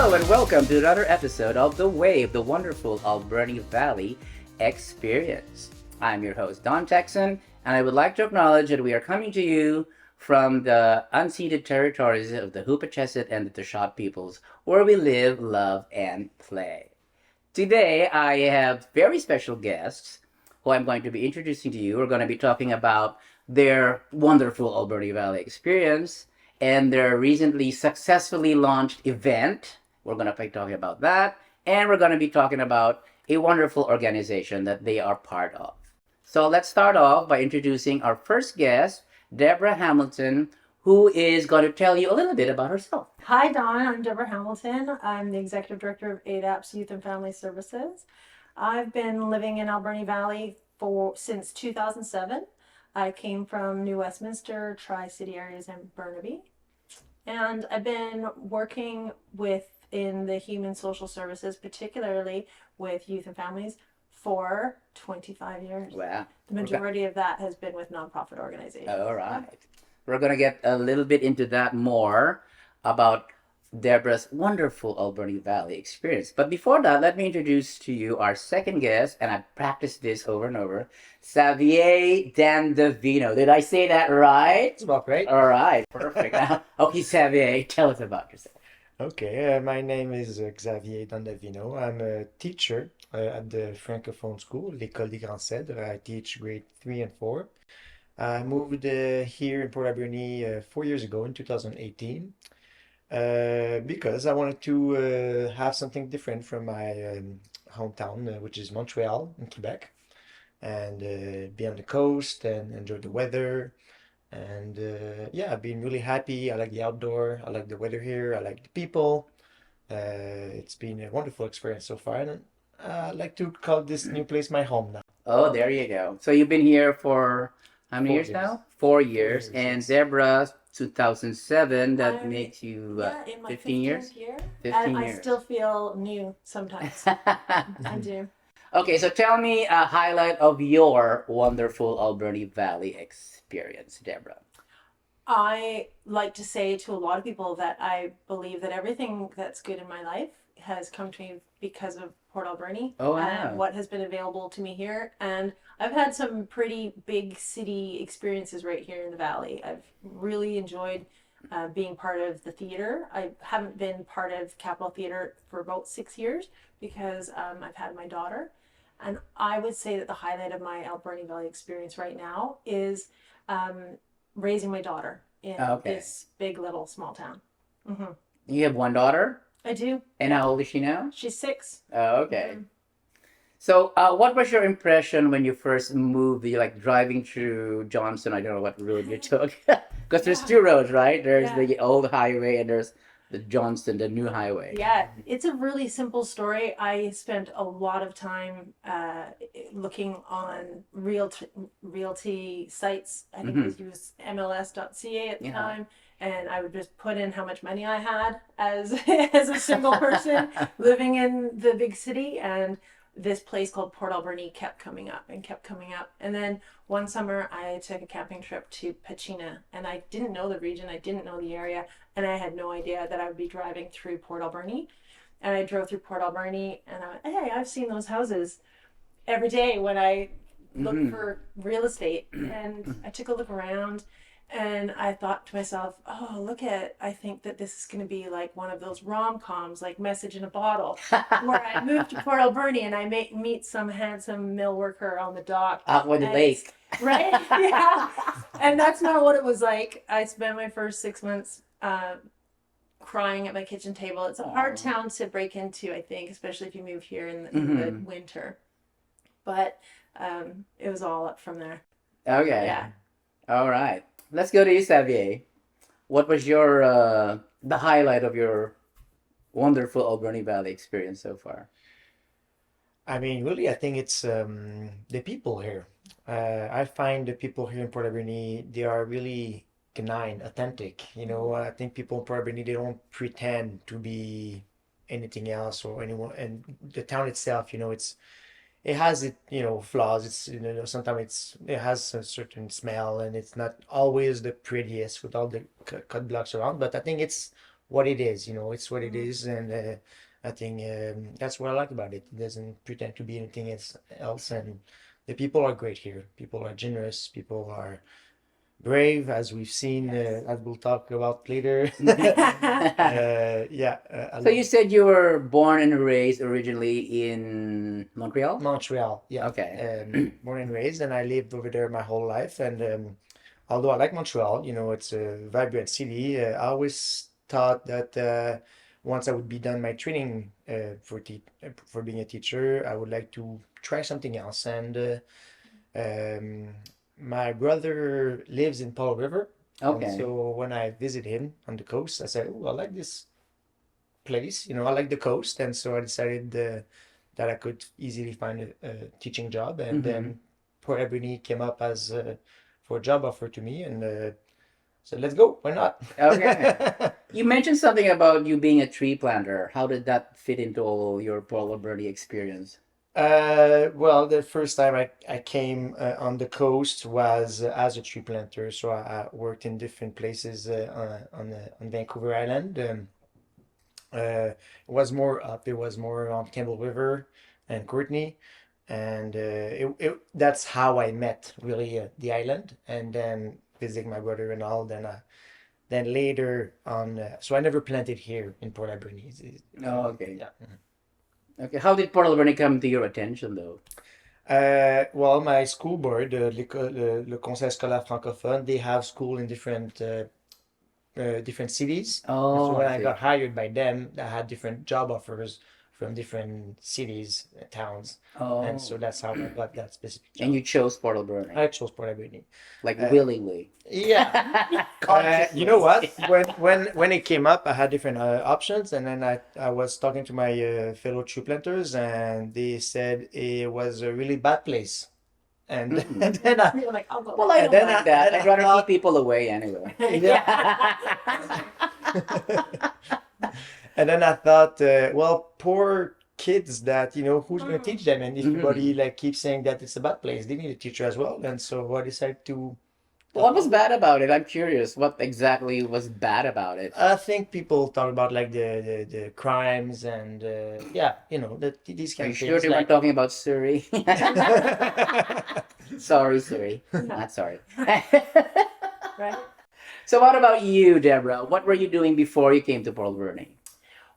Hello and welcome to another episode of W.A.V.E, the Wonderful Alberni Valley Experience. I'm your host, Don Texan, and I would like to acknowledge that we are coming to you from the unceded territories of the Hoopa and the Taushat peoples, where we live, love, and play. Today, I have very special guests who I'm going to be introducing to you. We're going to be talking about their wonderful Alberni Valley experience and their recently successfully launched event. We're going to be talking about that. And we're going to be talking about a wonderful organization that they are part of. So let's start off by introducing our first guest, Debra Hamilton, who is going to tell you a little bit about herself. Hi, Don. I'm Debra Hamilton. I'm the Executive Director of A.D.A.P.S Youth and Family Services. I've been living in Alberni Valley since 2007. I came from New Westminster, Tri-City areas, and Burnaby. And I've been working in the human social services, particularly with youth and families, for 25 years. Wow. The majority of that has been with nonprofit organizations. All right. We're going to get a little bit into that more about Debra's wonderful Alberni Valley experience. But before that, let me introduce to you our second guest, and I've practiced this over and over, Xavier Dandavino. Did I say that right? It's about right. All right, perfect. Okay, Xavier, tell us about yourself. Okay, my name is Xavier Dandavino. I'm a teacher at the Francophone School, l'École des Grands Cèdres. I teach grade 3 and 4. I moved here in Port Alberni 4 years ago in 2018 because I wanted to have something different from my hometown, which is Montreal in Quebec, and be on the coast and enjoy the weather. And yeah, I've been really happy. I like the outdoor. I like the weather here. I like the people. It's been a wonderful experience so far. And I'd like to call this new place my home now. Oh, there you go. So you've been here for how many 4 years years. now? 4 years. And Yes. Debra, 2007, that I'm- makes you in my 15 years? 15th year. 15 and years. I still feel new sometimes. I do. Okay, so tell me a highlight of your wonderful Alberni Valley experience, Debra. I like to say to a lot of people that I believe that everything that's good in my life has come to me because of Port Alberni Oh, wow. and what has been available to me here. And I've had some pretty big city experiences right here in the valley. I've really enjoyed being part of the theater. I haven't been part of Capitol Theater for about 6 years because I've had my daughter. And I would say that the highlight of my Alberni Valley experience right now is raising my daughter in Okay. this big little small town. Hmm. You have one daughter, I do. and how old is she now? She's 6. Oh, okay. So, what was your impression when you first moved? You like driving through Johnson? I don't know what road you took, because there's two roads, right? There's Yeah. the old highway, and there's the Johnston, the new highway. Yeah, it's a really simple story. I spent a lot of time looking on realty sites. I think it was used MLS.ca at the Yeah. time, and I would just put in how much money I had as as a single person living in the big city, and this place called Port Alberni kept coming up and kept coming up. And then one summer I took a camping trip to Pachina, and I didn't know the region, I didn't know the area, and I had no idea that I would be driving through Port Alberni. And I drove through Port Alberni, and I went, hey, I've seen those houses every day when I look for real estate. And I took a look around, and I thought to myself, oh, I think that this is going to be like one of those rom-coms, like Message in a Bottle, where I move to Port Alberni and I meet some handsome mill worker on the dock. Out on the And lake. Right? Yeah. And that's not what it was like. I spent my first 6 months crying at my kitchen table. It's a hard town to break into, I think, especially if you move here in the winter. But it was all up from there. Okay. Yeah. All right. Let's go to you, Xavier. What was your the highlight of your wonderful Alberni Valley experience so far? I mean, really, I think it's the people here. I find the people here in Port Alberni, they are really genuine, authentic. I think people in Port Alberni, they don't pretend to be anything else or anyone. And the town itself, it has flaws. Sometimes it has a certain smell, and it's not always the prettiest with all the cut blocks around. But I think it's what it is. It's what it is, and I think that's what I like about it. It doesn't pretend to be anything else, and the people are great here. People are generous. People are brave, as we've seen, Yes. as we'll talk about later. Yeah, I So love you said you were born and raised originally in Montreal? Montreal. Yeah, Okay. born and raised, and I lived over there my whole life. And although I like Montreal, it's a vibrant city. I always thought that once I would be done my training for being a teacher, I would like to try something else. And um, my brother lives in Paul River, and Okay. so when I visit him on the coast, I said, "Oh, I like this place. I like the coast." And so I decided that I could easily find a teaching job, and Mm-hmm. then Port Alberni came up as for a job offer to me, and said, "Let's go. Why not?" Okay. You mentioned something about you being a tree planter. How did that fit into all your Port Alberni experience? Well, the first time I came on the coast was as a tree planter. So I worked in different places on Vancouver Island. It was more up. It was more on Campbell River and Courtney, and that's how I met really the island, and then visiting my brother and all. Then later on, so I never planted here in Port Alberni. Oh, okay. Yeah. Okay. How did Port Alberni come to your attention, though? Well, my school board, le Conseil scolaire francophone, they have school in different cities. And so Oh, when I I see. got hired by them, I had different job offers from different cities, towns, and Oh. so that's how I got that specific And job. you chose Port Alberni, I chose Port Alberni. like Uh, willingly. yeah. You know what? When it came up, I had different options, and then I was talking to my fellow tree planters, and they said it was a really bad place. And, Mm. and then I You're like, I'll go Well, there. I and don't then mind I that. then I'd I rather keep thought, people away anyway. yeah. And then I thought, well, poor kids that, who's going to teach them? And if everybody Mhm. like keeps saying that it's a bad place, they need a teacher as well. And so I decided to What was follow. bad about it? I'm curious. What exactly was bad about it? I think people talk about like the crimes and yeah, these Are kind you of sure things they weren't like. talking about Surrey? Sorry, Surrey. No. Not sorry. Right? So, what about you, Deborah? What were you doing before you came to Pearl Burning?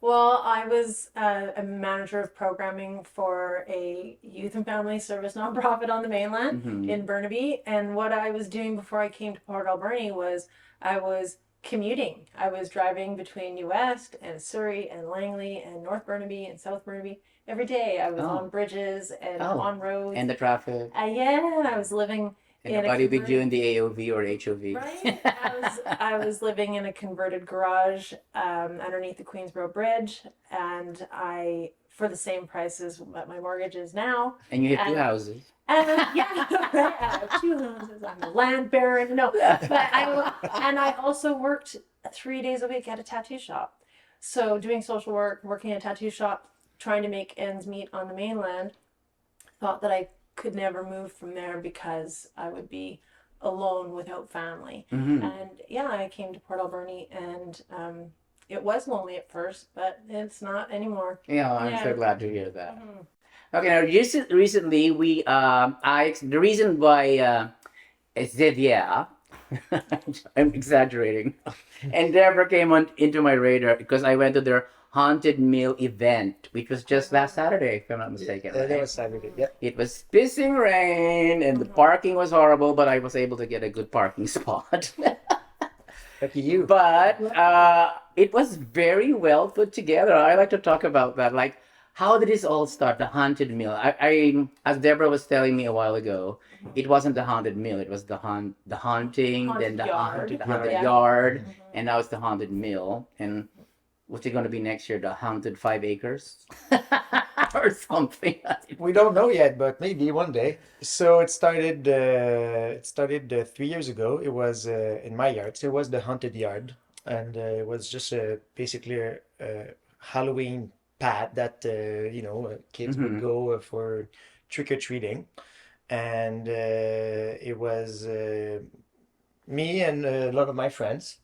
Well, I was a manager of programming for a youth and family service nonprofit on the mainland Mm-hmm. in Burnaby. And what I was doing before I came to Port Alberni was I was commuting. I was driving between New West and Surrey and Langley and North Burnaby and South Burnaby every day. I was on Oh, bridges and oh, on roads. and the traffic, Yeah, and I was living and in a nobody with you converted in the AOV or HOV. Right. I was living in a converted garage underneath the Queensboro Bridge, and I for the same price as what my mortgage is now. And you have two And houses. yeah, right. I have two houses. I'm a land baron. No, but I also worked 3 days a week at a tattoo shop. So doing social work, working at a tattoo shop, trying to make ends meet on the mainland. Thought that I could never move from there because I would be alone without family. Mm-hmm. And yeah, I came to Port Alberni, and it was lonely at first, but it's not anymore. Yeah, I'm so Yeah. glad to hear that. Mhm. Okay, now recently the reason why Xavier, I'm exaggerating, and Deborah came on into my radar because I went to their haunted meal event, which was just last Saturday, if I'm not mistaken, That right? was Saturday. Yeah. It was pissing rain and the parking was horrible, but I was able to get a good parking spot. Lucky you. But it was very well put together. I like to talk about that. Like, how did this all start? The haunted mill. As Deborah was telling me a while ago, it wasn't the haunted mill. It was the haunting, then Haunted yard. the haunted Yeah. yard, Mhm. and now it's the haunted mill. And what's it going to be next year? The haunted 5 acres, or something. We don't know yet, but maybe one day. So it started. It started 3 years ago. It was in my yard. So it was the haunted yard, and it was just basically a Halloween pad that kids would Mm-hmm. go for trick or treating, and it was me and a lot of my friends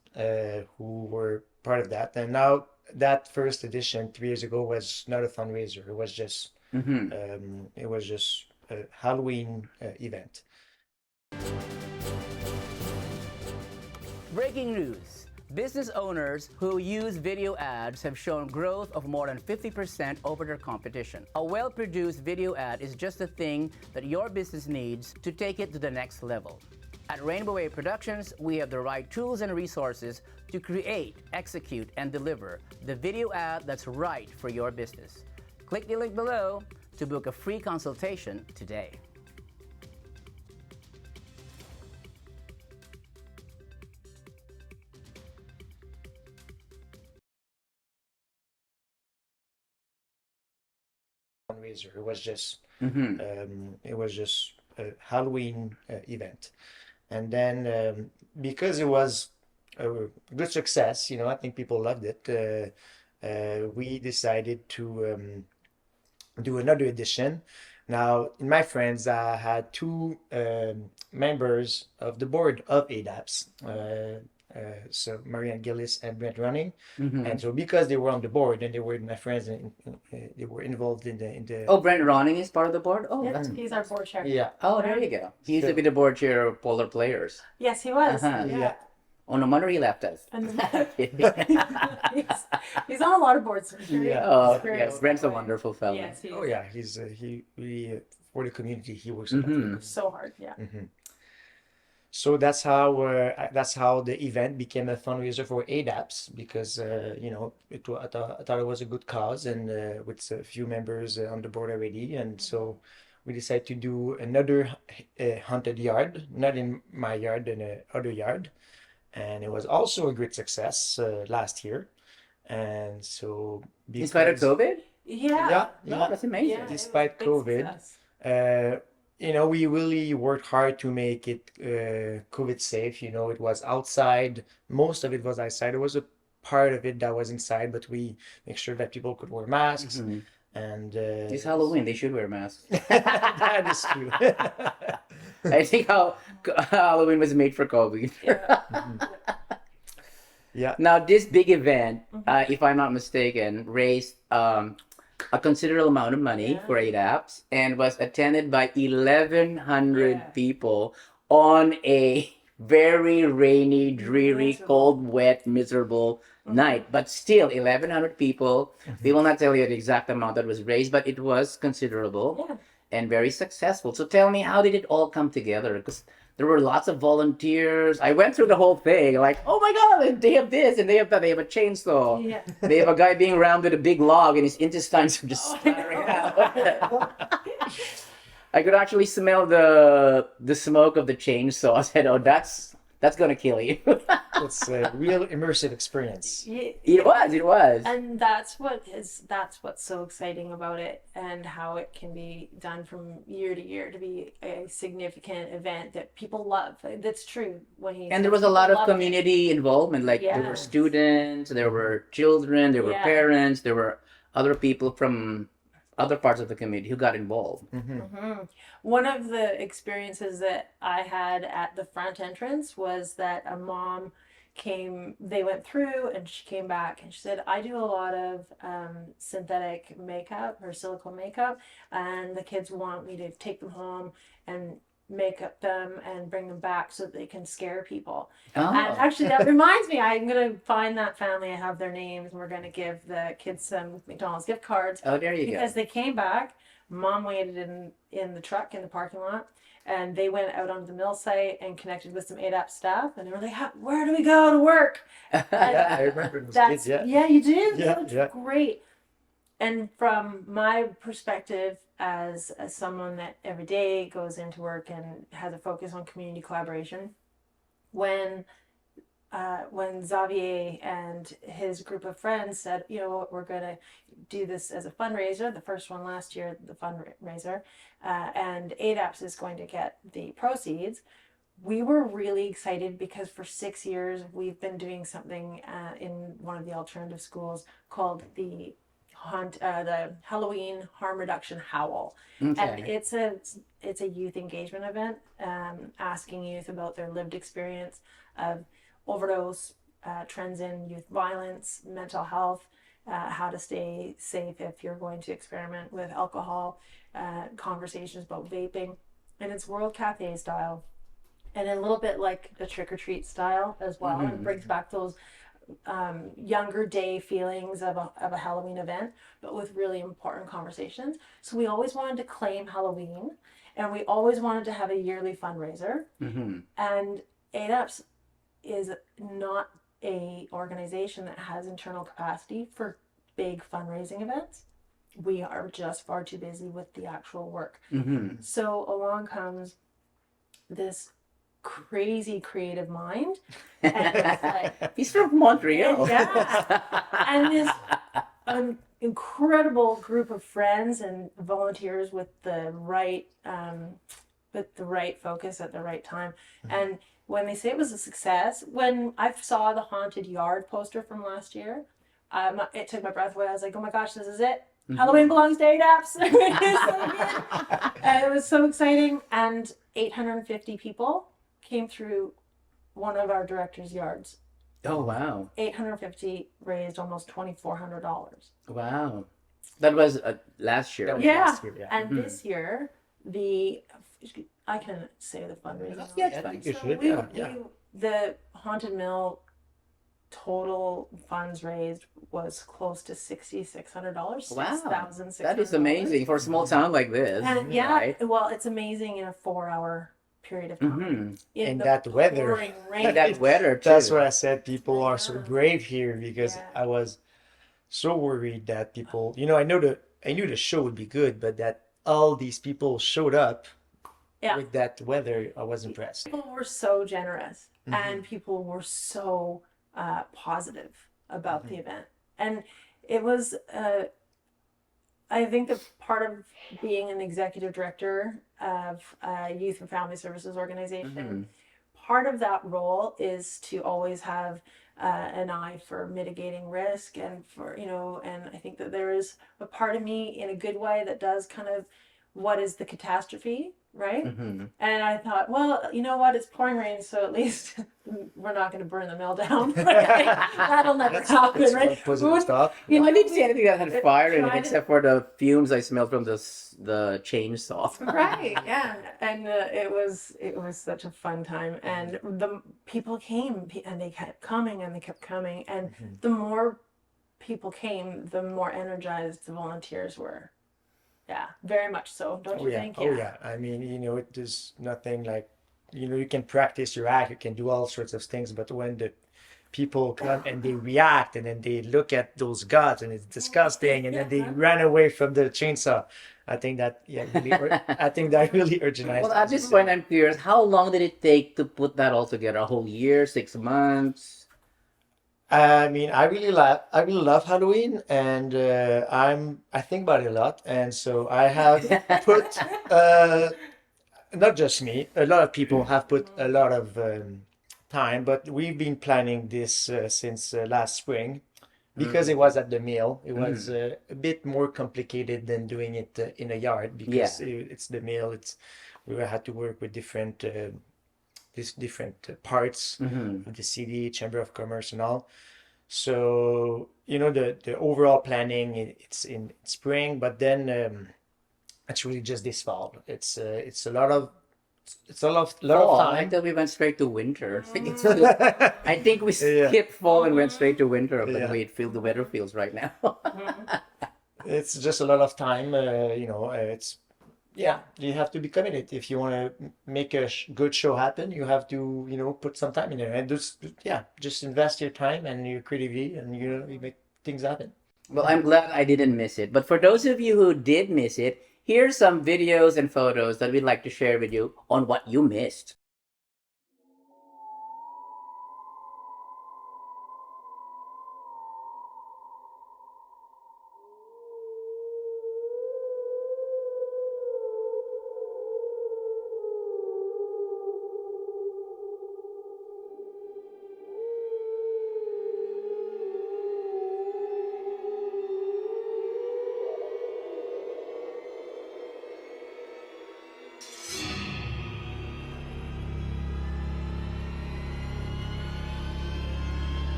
who were part of that. And now that first edition 3 years ago was not a fundraiser. Mm-hmm. It was just a Halloween event. Breaking news. Business owners who use video ads have shown growth of more than 50% over their competition. A well-produced video ad is just the thing that your business needs to take it to the next level. At Rainbow Wave Productions, we have the right tools and resources to create, execute, and deliver the video ad that's right for your business. Click the link below to book a free consultation today. Fundraiser. Mm-hmm. It was just a Halloween event. And then because it was a good success, I think people loved it. We decided to do another edition. Now, in my friends, I had two members of the board of ADAPS. So Marianne Gillis and Brent Running, Mm-hmm. and so because they were on the board and they were my friends and they were involved in the Oh, Brent Ronning is part of the board? Oh, Yeah, that's he's our board chair. yeah. Oh, there you go. He used to So- be the board chair of Polar Players. Yes, he was. Uh-huh. Yeah. Yeah. Oh, no wonder he left us. And he's on a lot of boards. Very Yeah. Oh, experienced yes. Brent's a that way. wonderful fellow. Yes, he is. Oh yeah, he really for the community he works a lot. Mhm. So hard. Yeah. So that's how the event became a fundraiser for ADAPS because I thought it was a good cause and with a few members on the board already, and so we decided to do another haunted yard, not in my yard, in another yard, and it was also a great success last year, and so In spite of because COVID? Yeah. No, that's amazing. Yeah, it was a Despite big COVID, success. we really worked hard to make it COVID safe. It was outside. Most of it was outside. There was a part of it that was inside, but we make sure that people could wear masks. Mhm. And It's Halloween. They should wear masks. that is true. I think how Halloween was made for COVID. Yeah. Yeah. Now, this big event, if I'm not mistaken, raised a considerable amount of money Yeah. for ADAPS and was attended by 1,100 Yeah. people on a very rainy, dreary, Miserable. cold, wet, miserable night. But still, 1,100 people. We will not tell you the exact amount that was raised, but it was considerable Yeah. and very successful. So tell me, how did it all come together? Because there were lots of volunteers. I went through the whole thing, like, oh my God, they have this and they have that. They have a chainsaw. Yeah. They have a guy being around with a big log and his intestines are just Oh, I splattering know. out. I could actually smell the smoke of the chainsaw. I said, oh, that's gonna kill you. It's a real immersive experience. It was. And that's what's so exciting about it, and how it can be done from year to year to be a significant event that people love. That's true. And there was a lot of loved it. community involvement. Like there were Yes. students, there were children, there were Yeah. parents, there were other people from other parts of the community who got involved. Mhm. One of the experiences that I had at the front entrance was that a mom they went through and she came back and she said, I do a lot of synthetic makeup or silicone makeup, and the kids want me to take them home and make up them and bring them back so that they can scare people. And Oh, actually, that reminds me, I'm going to find that family. I have their names, and we're going to give the kids some McDonald's gift cards oh, there you go. because they came back. Mom waited in the truck in the parking lot, and they went out onto the mill site and connected with some A.D.A.P.S staff, and they were like, "Where do we go to work?" Yeah, I remember those That's kids. Yeah. you do. Yeah, That's yeah. great. And from my perspective as someone that every day goes into work and has a focus on community collaboration, when Xavier and his group of friends said, you know what, we're going to do this as a fundraiser, the first one last year, the fundraiser, and A.D.A.P.S is going to get the proceeds. We were really excited because for 6 years we've been doing something in one of the alternative schools called the Halloween Harm Reduction Howl, and Okay. it's a youth engagement event, asking youth about their lived experience of overdose, trends in youth violence, mental health, how to stay safe if you're going to experiment with alcohol, conversations about vaping. And it's World Cafe style, and a little bit like a trick or treat style as well. And it brings back those younger day feelings of a Halloween event, but with really important conversations. So we always wanted to claim Halloween, and we always wanted to have a yearly fundraiser. And ADAPS is not a organization that has internal capacity for big fundraising events. We are just far too busy with the actual work. So along comes this crazy creative mind, and it's like, He's from Montreal. and this incredible group of friends and volunteers with the right focus at the right time. And when they say it was a success, when I saw the haunted yard poster from last year, it took my breath away. I was like, oh my gosh, this is it. Halloween belongs to A.D.A.P.S. It is so good. And it was so exciting. And 850 people came through one of our director's yards. Oh, wow. 850 raised almost $2,400. Wow. That was last year. That was Yeah. last year, yeah. And this year, I can say the fundraising. Yeah, it's I fine. think you So should, we- yeah. the Haunted Mill total funds raised was close to $6,600. Wow. $6,600. That is amazing for a small town like this. And yeah, right? well, it's amazing in a 4-hour period of time. In And the that weather. pouring rain. And that weather too. That's what I said. People are so Yeah. brave here because Yeah. I was so worried that people, I knew the show would be good, but that all these people showed up Yeah. with that weather, I was impressed. People were so generous, and people were so positive about the event. And it was, I think that part of being an executive director of a youth and family services organization, part of that role is to always have an eye for mitigating risk, and for, and I think that there is a part of me in a good way that does kind of, what is the catastrophe, right? And I thought, well, you know what? It's pouring rain, so at least we're not going to burn the mill down. That'll never happen, That's right? one positive thought. You I know, didn't see anything that had fire in it tried except for the fumes I smelled from the chainsaw. right, yeah, and it was such a fun time, and the people came, and they kept coming, and they kept coming, and the more people came, the more energized the volunteers were. Yeah, very much so, don't you think? Oh yeah. I mean, there's nothing like, you can practice your act, you can do all sorts of things, but when the people come and they react and then they look at those guts and it's disgusting and then they run away from the chainsaw, I think that I think that really organized. Well, at this point, I'm curious, how long did it take to put that all together? A whole year, 6 months? I mean, I really love Halloween, and I think about it a lot, and so I have put not just me, a lot of people have put a lot of time, but we've been planning this since last spring because it was at the mill. It was a bit more complicated than doing it in a yard because it's the mill. We had to work with different parts of the city, Chamber of Commerce, and all. So the overall planning, it's in spring, but then it's really just this fall. It's a lot of time. Until we went straight to winter. I think we skipped fall and went straight to winter, but the weather feels right now. It's just a lot of time. You have to be committed. If you want to make a good show happen, you have to, put some time in there. And just invest your time and your creativity, and you make things happen. Well, I'm glad I didn't miss it. But for those of you who did miss it, here's some videos and photos that we'd like to share with you on what you missed.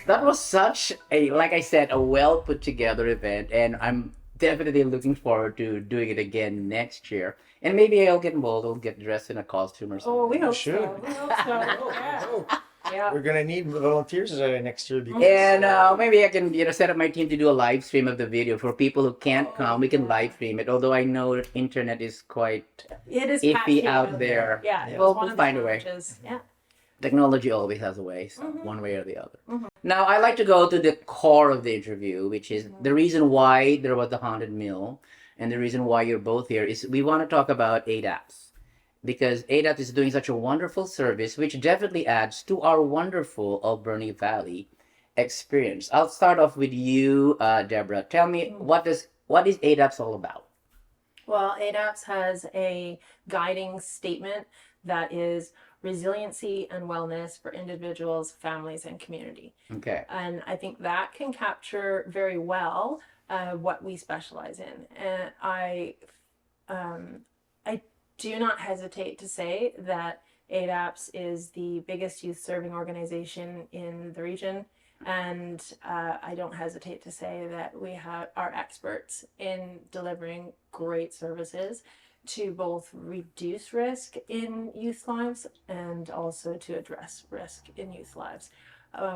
That was such a, like I said, a well put together event, and I'm definitely looking forward to doing it again next year. And maybe I'll get involved. I'll get dressed in a costume or Oh, we something. You hope so. should. We hope so. Yeah. Oh, Yeah. we're gonna need volunteers next year because And maybe I can, set up my team to do a live stream of the video for people who can't come. We can yeah. live stream it. Although I know that internet is quite It is iffy patchy out there. Yeah, it Yeah. was We'll one of the find a way. challenges. Yeah. Technology always has a way, so Mhm. one way or the other. Mhm. Now, I like to go to the core of the interview, which is the reason why there was the haunted mill, and the reason why you're both here is we want to talk about ADAPS because ADAPS is doing such a wonderful service, which definitely adds to our wonderful Alberni Valley experience. I'll start off with you, Deborah. Tell me what is ADAPS all about? Well, ADAPS has a guiding statement that is resiliency and wellness for individuals, families, and community. Okay. And I think that can capture very well what we specialize in. And I do not hesitate to say that ADAPS is the biggest youth serving organization in the region. And I don't hesitate to say that we are experts in delivering great services to both reduce risk in youth lives and also to address risk in youth lives.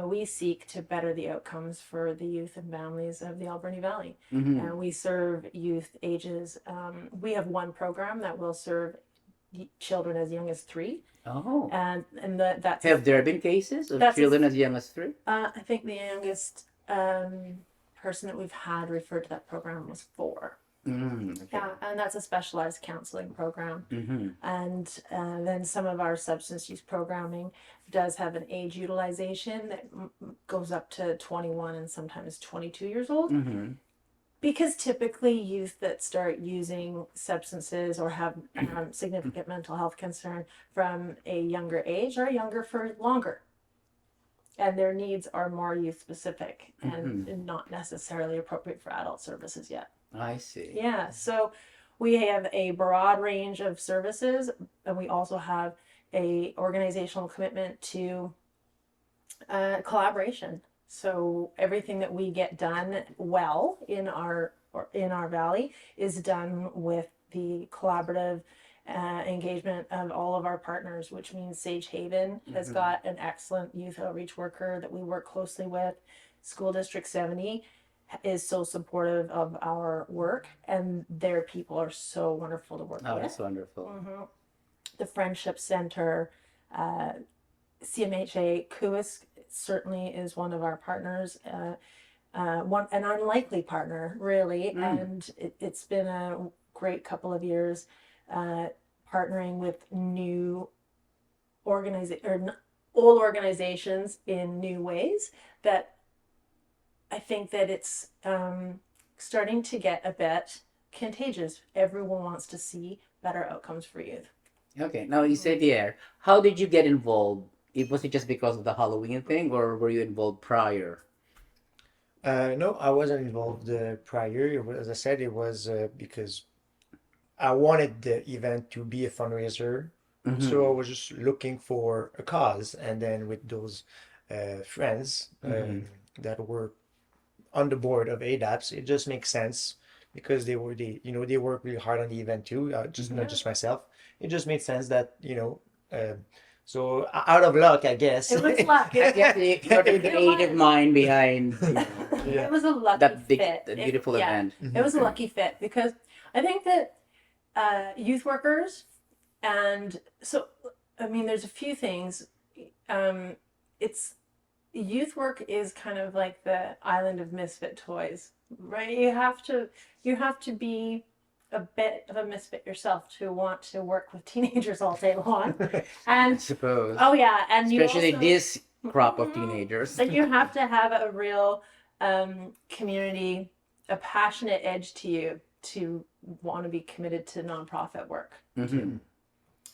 We seek to better the outcomes for the youth and families of the Alberni Valley. Mm-hmm. And we serve youth ages. We have one program that will serve children as young as 3. Oh. And that's Have there been cases of That's a- children as young as 3? I think the youngest person that we've had referred to that program was 4. Okay. Yeah, and that's a specialized counseling program. Mm-hmm. And then some of our substance use programming does have an age utilization that goes up to 21 and sometimes 22 years old. Mm-hmm. Because typically youth that start using substances or have significant mental health concern from a younger age are younger for longer. And their needs are more youth specific and not necessarily appropriate for adult services yet. I see. Yeah, so we have a broad range of services, and we also have a organizational commitment to collaboration. So everything that we get done well in our valley is done with the collaborative engagement of all of our partners, which means Sage Haven has got an excellent youth outreach worker that we work closely with. School District 70 is so supportive of our work, and their people are so wonderful to work Oh, with. that's wonderful. Mm-hmm. The Friendship Center, CMHA, KUIS certainly is one of our partners, an unlikely partner, really, and it's been a great couple of years partnering with new old organizations in new ways that I think that it's starting to get a bit contagious. Everyone wants to see better outcomes for youth. Okay, now Xavier, how did you get involved? Was it just because of the Halloween thing, or were you involved prior? no, I wasn't involved prior. As I said, it was because I wanted the event to be a fundraiser. So I was just looking for a cause, and then with those friends that were on the board of ADAPS, it just makes sense because they work really hard on the event too. Just not just myself. It just made sense that so out of luck, I guess. It was luck. I guess you're the creative mind behind Yeah. It was a lucky that big, fit. that beautiful event. It was a lucky fit because I think that youth workers, and so I mean, there's a few things. It's youth work is kind of like the island of misfit toys, right? You have to be a bit of a misfit yourself to want to work with teenagers all day long. I And suppose. oh yeah, and Especially you also, this crop of teenagers. like you have to have a real community, a passionate edge to you to want to be committed to nonprofit work.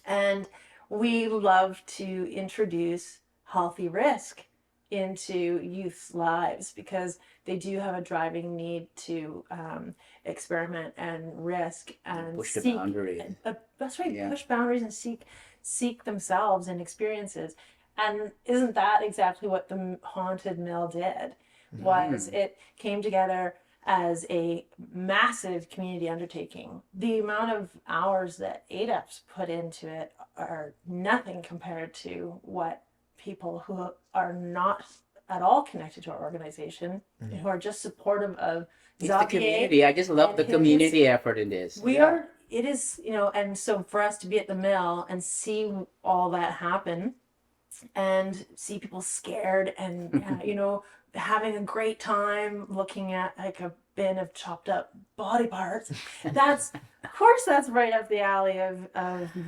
And we love to introduce healthy risk into youth's lives because they do have a driving need to experiment and risk and Push the seek. boundaries. That's right. Yeah. Push boundaries and seek themselves and experiences. And isn't that exactly what the haunted mill did? Was it came together as a massive community undertaking. The amount of hours that A.D.A.P.S put into it are nothing compared to what people who are not at all connected to our organization, who are just supportive of It's the Xavier community. I just love and the his community effort in this. we Yeah. are it is, and so for us to be at the mill and see all that happen and see people scared and having a great time looking at like a bin of chopped up body parts, that's of course that's right up the alley of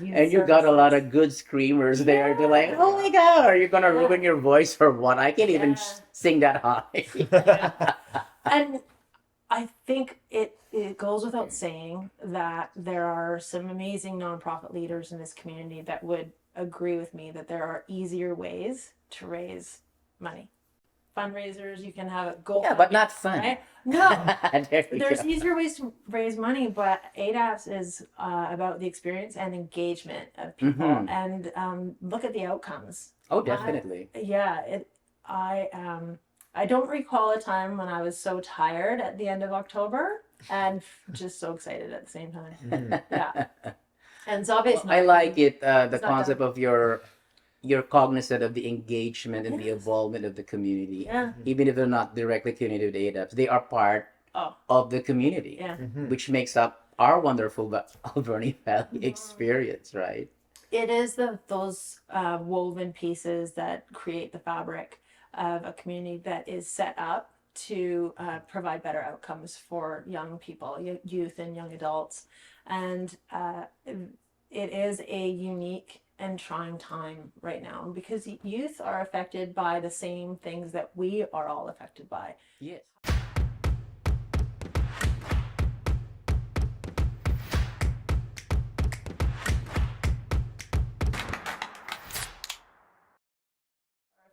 youth And you got a lot services. of good screamers there. They're like, Yeah. oh my God, are you going to Yeah. ruin your voice for what? I can't even Yeah. sing that high. Yeah. And I think it goes without saying that there are some amazing nonprofit leaders in this community that would agree with me that there are easier ways to raise money. Fundraisers, you can have it go. Yeah, but not fun. Right? No, There you there's go. easier ways to raise money, but A.D.A.P.S is about the experience and engagement of people, and look at the outcomes. Oh, definitely. I don't recall a time when I was so tired at the end of October and just so excited at the same time. Yeah. And it's obvious. I like it, the It's not concept of you're cognizant of the engagement and the Yes. involvement of the community. Yeah. Even if they're not directly connected to ADAPS, they are part Oh, of the community, yeah. which makes up our wonderful Alberni Valley experience, right? It is those woven pieces that create the fabric of a community that is set up to provide better outcomes for young people, youth and young adults. And it is a unique and trying time right now because youth are affected by the same things that we are all affected by. Yes.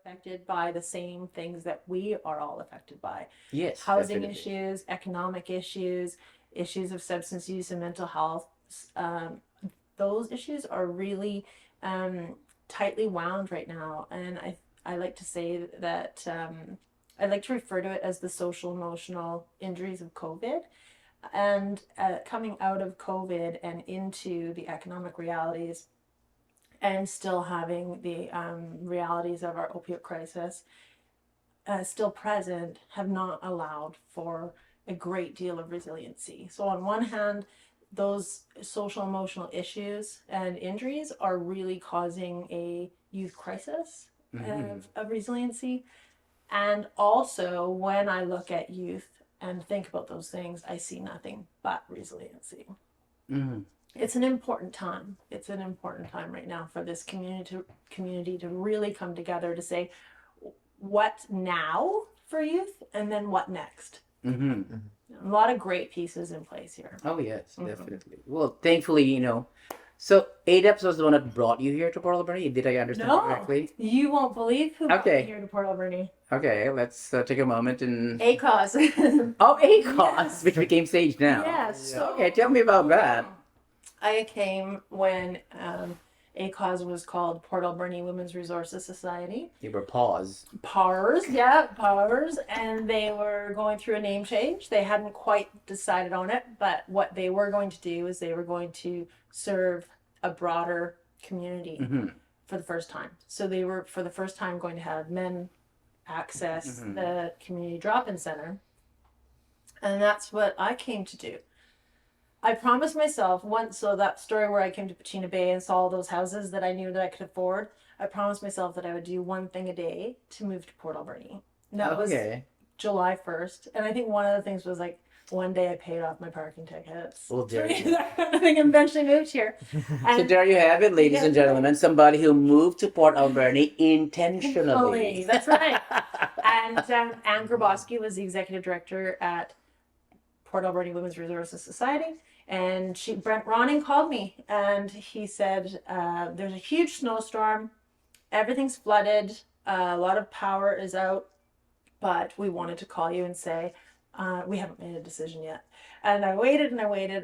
Affected by the same things that we are all affected by. Yes. Housing definitely. issues, economic issues, issues of substance use and mental health. Those issues are really tightly wound right now, and I like to say that I like to refer to it as the social emotional injuries of COVID. And coming out of COVID and into the economic realities, and still having the realities of our opioid crisis still present, have not allowed for a great deal of resiliency. So on one hand, those social emotional issues and injuries are really causing a youth crisis of resiliency. And also, when I look at youth and think about those things, I see nothing but resiliency. It's an important time. It's an important time right now for this community to really come together to say, what now for youth, and then what next. A lot of great pieces in place here. Oh yes, definitely. Well, thankfully, so ADAPS was the one that brought you here to Port Alberni. Did I understand correctly? You won't believe who brought me here to Port Alberni. Okay, let's take a moment and. A.D.A.P.S. Oh, A.D.A.P.S, which became Sage now. Yes. Okay, tell me about that. I came when A.D.A.P.S was called Port Alberni Women's Resources Society. You were pause. PARS, yeah, PARS, and they were going through a name change. They hadn't quite decided on it, but what they were going to do is they were going to serve a broader community for the first time. So they were, for the first time, going to have men access the community drop-in center, and that's what I came to do. I promised myself once, so that story where I came to Pachena Bay and saw all those houses that I knew that I could afford, I promised myself that I would do one thing a day to move to Port Alberni. And that was July 1st. And I think one of the things was like, one day I paid off my parking tickets. Well, there you go. I think I eventually moved here. So there you have it, ladies and gentlemen. Somebody who moved to Port Alberni intentionally. That's right. And Anne Grabowski was the executive director at Port Alberni Women's Resources Society. And Brent Ronning called me and he said, there's a huge snowstorm, everything's flooded, a lot of power is out, but we wanted to call you and say, we haven't made a decision yet. And I waited,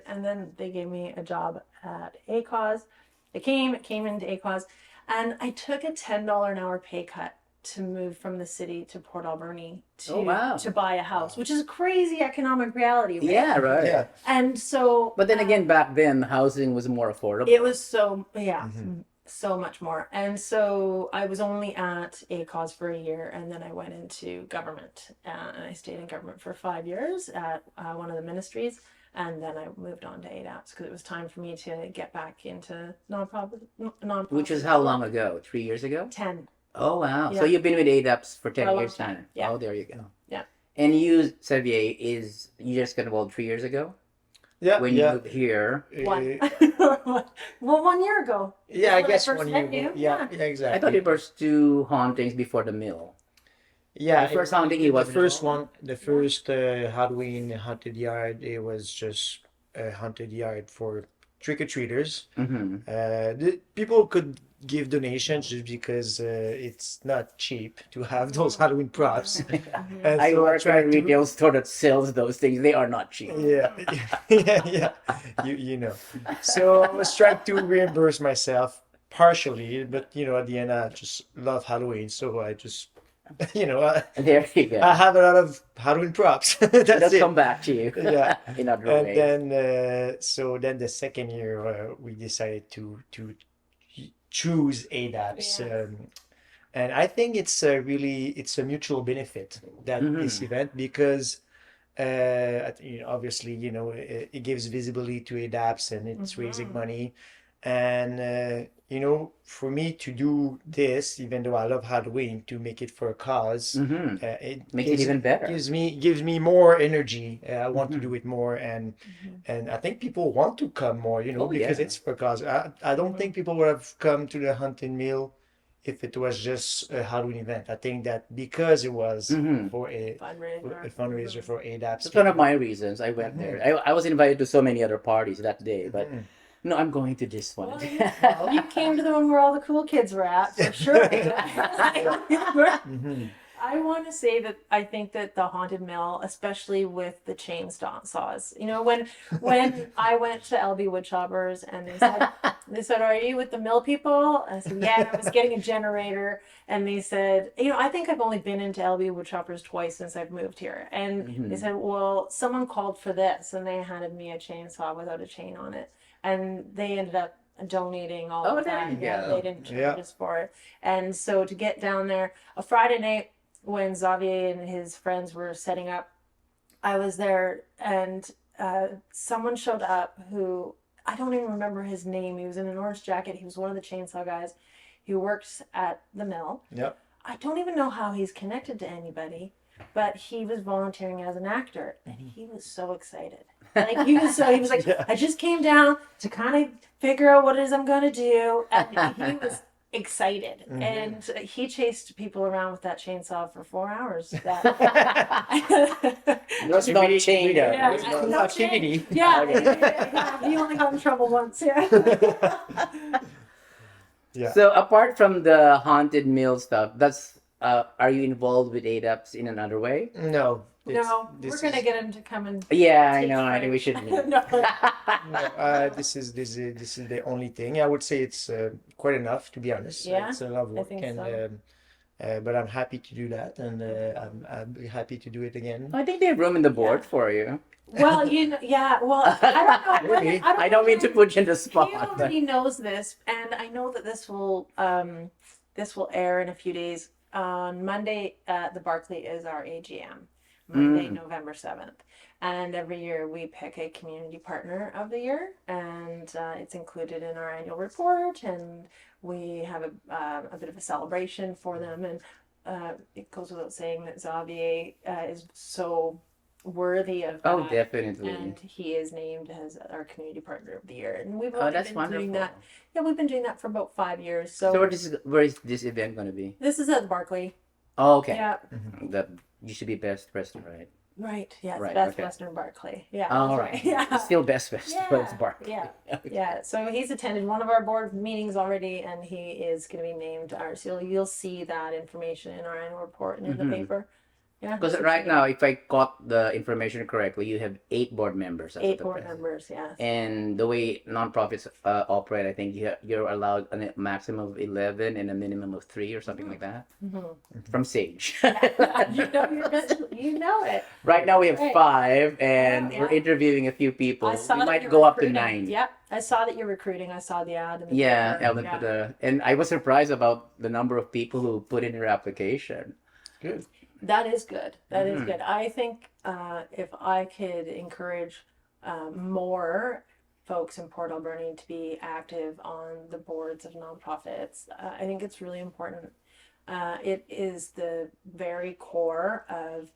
and then they gave me a job at A.D.A.P.S. It came into A.D.A.P.S. And I took a $10 an hour pay cut to move from the city to Port Alberni to Oh, wow. to buy a house, which is a crazy economic reality, right? Yeah, right. Yeah. And so, But then again, back then, housing was more affordable. it was so, yeah, Mhm. so much more. And so I was only at A.D.A.P.S for a year, and then I went into government, and I stayed in government for 5 years at one of the ministries. And then I moved on to A.D.A.P.S because it was time for me to get back into nonprofit. Which is how long ago? 3 years ago? 10. Oh, wow. So Yeah. you've been with ADAPS for 10 For a long years time, now. yeah. Oh, there you go. Yeah. And you, Xavier, you just got involved 3 years ago? Yeah, When you yeah. moved here? One. Uh, Well, 1 year ago. yeah, That's I when I guess first 1 year. met you. Yeah, Yeah. yeah, I exactly. thought it was two hauntings before the mill. Yeah, The first haunting, it the wasn't first at all? one, the first Halloween haunted yard, it was just a haunted yard for trick-or-treaters. Mm-hmm. The people could give donations just because it's not cheap to have those Halloween props. And I so I work at a tried to, retail store that sells those things. They are not cheap. yeah, yeah, yeah, you know. So I was trying to reimburse myself partially, but at the end I just love Halloween, so I just, I There you go. have a lot of Halloween props. That's It'll it. come back to you Yeah. in other And ways. then, so then the second year, we decided to choose ADAPS. Yeah. And I think it's a mutual benefit that this event because obviously it gives visibility to ADAPS and it's raising money. And for me to do this, even though I love Halloween, to make it for a cause, it Makes it even better. gives me more energy. I want to do it more, and I think people want to come more, Oh, because yeah. it's for a cause. I don't think people would have come to the Hunting Mill if it was just a Halloween event. I think that because it was for a Fundraiser. fundraiser for ADAPS. That's one of my reasons I went there. I was invited to so many other parties that day, but no, I'm going to this one. Well, you came to the one where all the cool kids were at, for sure. I want to say that I think that the Haunted Mill, especially with the chainsaws, when I went to LB Woodchoppers and they said, "Are you with the mill people?" And I said, "Yeah, I was getting a generator." And they said, I think I've only been into LB Woodchoppers twice since I've moved here. And they said, "Well, someone called for this," and they handed me a chainsaw without a chain on it, and they ended up donating all of there that. you Yeah, go. they didn't charge us for it. And so to get down there, a Friday night when Xavier and his friends were setting up, I was there, and someone showed up who I don't even remember his name. He was in an orange jacket. He was one of the chainsaw guys. He works at the mill. Yep. I don't even know how he's connected to anybody, but he was volunteering as an actor, and he was so excited. Like he was like, Yeah. I just came down to kind of figure out what it is I'm gonna do, and he was excited, and he chased people around with that chainsaw for 4 hours. There's no chain there. Yeah, There's no no activity. Yeah, Okay. yeah, he only got in trouble once. Yeah. Yeah. So apart from the haunted mill stuff, are you involved with ADAPS in another way? No. No, this we're gonna is- get him to come and. Yeah, I take know. I think we credit. should. No. No, this is the only thing. I would say it's quite enough, to be honest. Yeah, It's a lot of I work, think and so. but I'm happy to do that, and I'm happy to do it again. I think they have room in the board for you. Well, yeah. Well, I don't know. Really? I don't mean to put you in the He spot. But... already knows this, and I know that this will air in a few days. On Monday, the Barclay is our AGM. Monday, November 7th. And every year we pick a community partner of the year, and it's included in our annual report, and we have a bit of a celebration for them. And it goes without saying that Xavier is so worthy of that. Oh, definitely. And he is named as our community partner of the year. And we've Oh, only that's been wonderful. doing that. Yeah, we've been doing that for about 5 years. So So, where is this event going to be? this is at the Barclay. Oh, okay. Yeah. That used to be Best Western, right? Right. Yeah. Right, That's okay. Western Barclay. Yeah. Oh, all that's right. Yeah. It's still Best Western, but it's Barclay. Yeah. Okay. Yeah. So he's attended one of our board meetings already, and he is going to be named our. So you'll see that information in our annual report and in the paper. Yeah. Because right now, if I caught the information correctly, you have 8 board members as of 8 the board present. members, yes. And the way nonprofits operate, I think you're allowed a maximum of 11 and a minimum of 3 or something like that. From Sage. You know it. Right now we have Right. 5, and Yeah. we're interviewing a few people. I saw We that might you're go up to recruiting. 9. Yep, I saw that you're recruiting. I saw the ad in the Yeah, paper. and I was surprised about the number of people who put in their application. Good. That is good. That is Mhm. good. I think if I could encourage more folks in Port Alberni to be active on the boards of nonprofits, I think it's really important. It is the very core of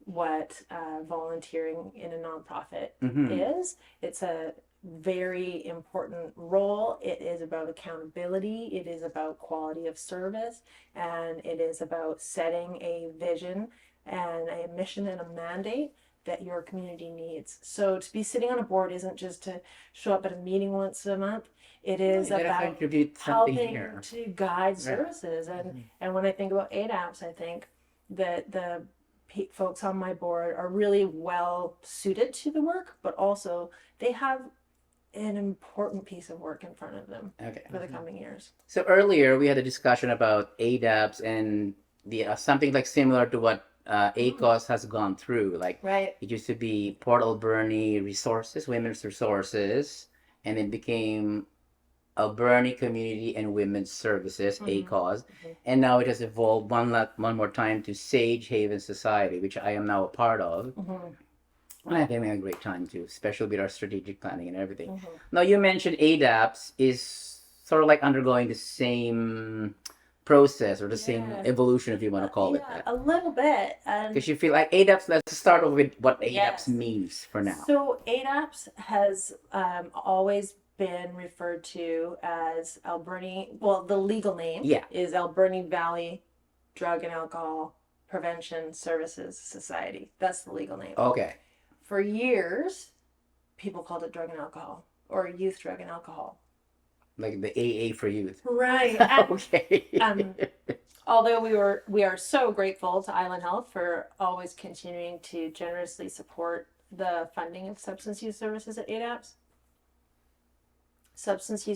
what volunteering in a nonprofit is. It's a very important role. It is about accountability, it is about quality of service, and it is about setting a vision and a mission and a mandate that your community needs. So to be sitting on a board isn't just to show up at a meeting once a month. It is You gotta about contribute something helping here. to guide services. And when I think about ADAPS, I think that the folks on my board are really well suited to the work, but also they have an important piece of work in front of them Okay. for the coming years. So earlier we had a discussion about ADAPS and the something like similar to what ACOS has gone through. Like Right. it used to be Port Alberni Resources, Women's Resources, and it became Alberni Community and Women's Services, ACOS, and now it has evolved one more time to Sage Haven Society, which I am now a part of. And I'm having a great time too, especially with our strategic planning and everything. Now you mentioned ADAPS is sort of like undergoing the same process or the same Yeah. evolution, if you want to call it Yeah, that. a little bit. And Because you feel like ADAPS, let's start off with what ADAPS Yes. means for now. So ADAPS has always been referred to as Alberni. Well, the legal name is Alberni Valley Drug and Alcohol Prevention Services Society. That's the legal name. Okay. For years, people called it drug and alcohol or youth drug and alcohol. Like the AA for youth. Right. Okay. Although we are so grateful to Island Health for always continuing to generously support the funding of substance use services at ADAPS. Substance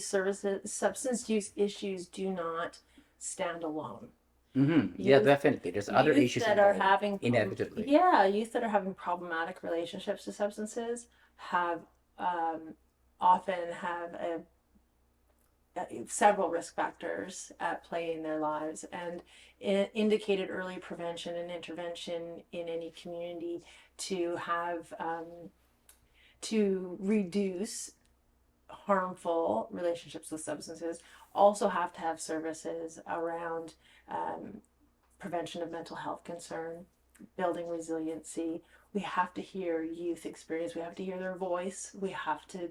use issues do not stand alone. Yeah, Youth- definitely. There's other youth issues that are involved, having inevitably. youth that are having problematic relationships to substances have often have several risk factors at play in their lives, and indicated early prevention and intervention in any community to have to reduce harmful relationships with substances also have to have services around prevention of mental health concern, building resiliency. We have to hear youth experience. We have to hear their voice. We have to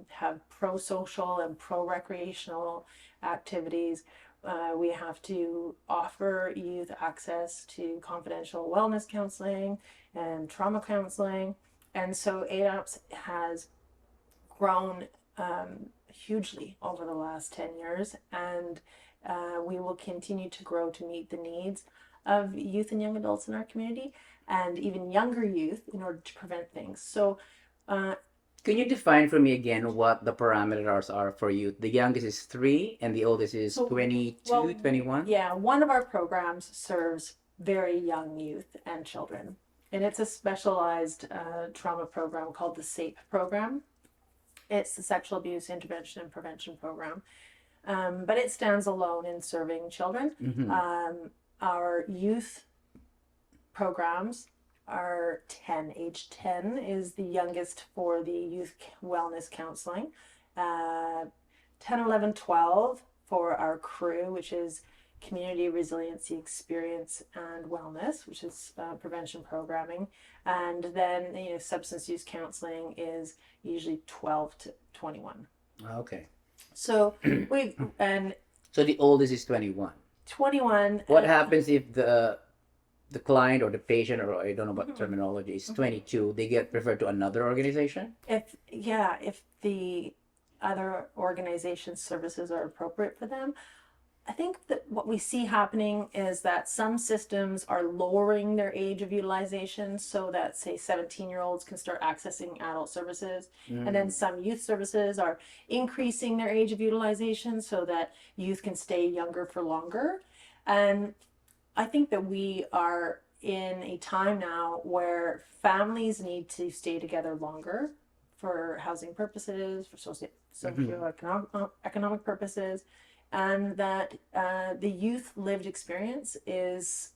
have pro-social and pro-recreational activities. We have to offer youth access to confidential wellness counseling and trauma counseling. And so ADAPS has grown hugely over the last 10 years, and we will continue to grow to meet the needs of youth and young adults in our community, and even younger youth, in order to prevent things. So can you define for me again what the parameters are for youth? The youngest is 3 and the oldest is 22, 21? Yeah, one of our programs serves very young youth and children, and it's a specialized trauma program called the SAPE program. It's the Sexual Abuse Intervention and Prevention Program, but it stands alone in serving children. Our youth programs are 10. Age 10 is the youngest for the youth wellness counseling. 10, 11, 12 for our crew, which is community resiliency experience and wellness, which is prevention programming. And then, substance use counseling is usually 12 to 21. Okay. So So the oldest is 21. 21. What happens if the client or the patient, or I don't know what terminology, is 22? They get referred to another organization? If the other organization's services are appropriate for them, I think that what we see happening is that some systems are lowering their age of utilization so that, say, 17-year-olds can start accessing adult services. And then some youth services are increasing their age of utilization so that youth can stay younger for longer. And I think that we are in a time now where families need to stay together longer for housing purposes, for socioeconomic purposes, and that the youth lived experience is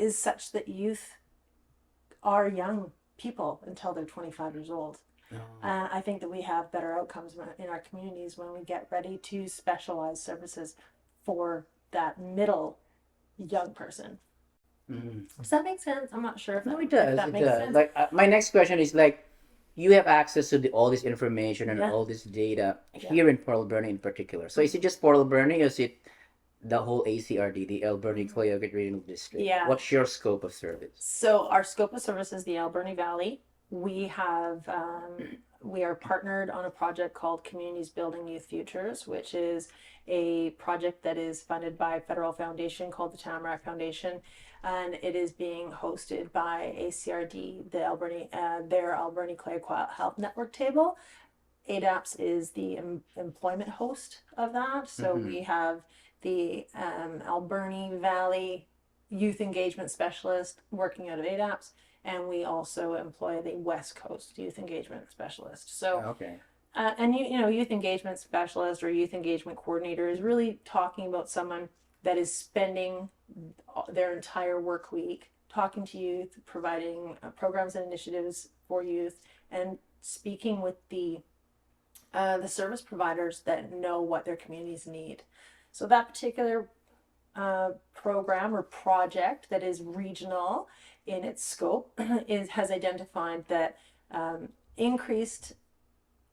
such that youth are young people until they're 25 years old. And I think that we have better outcomes in our communities when we get ready to specialize services for that middle young person. Does that make sense? I'm not sure if No, that, it does. if that It makes does. sense. Like my next question is like, you have access to all this information and Yeah. all this data Yeah. here in Port Alberni in particular. So is it just Port Alberni, or is it the whole ACRD, the Alberni Clayogate Regional District? Yeah. What's your scope of service? So our scope of service is the Alberni Valley. We have we are partnered on a project called Communities Building Youth Futures, which is a project that is funded by a federal foundation called the Tamarack Foundation, and it is being hosted by ACRD, the Alberni, their Alberni Clay Health Network table. ADAPS is the employment host of that. So we have the Alberni Valley Youth Engagement Specialist working out of ADAPS, and we also employ the West Coast Youth Engagement Specialist. So, Okay. and you know, youth engagement specialist or youth engagement coordinator is really talking about someone that is spending their entire work week talking to youth, providing programs and initiatives for youth, and speaking with the service providers that know what their communities need. So that particular program or project that is regional in its scope has identified that increased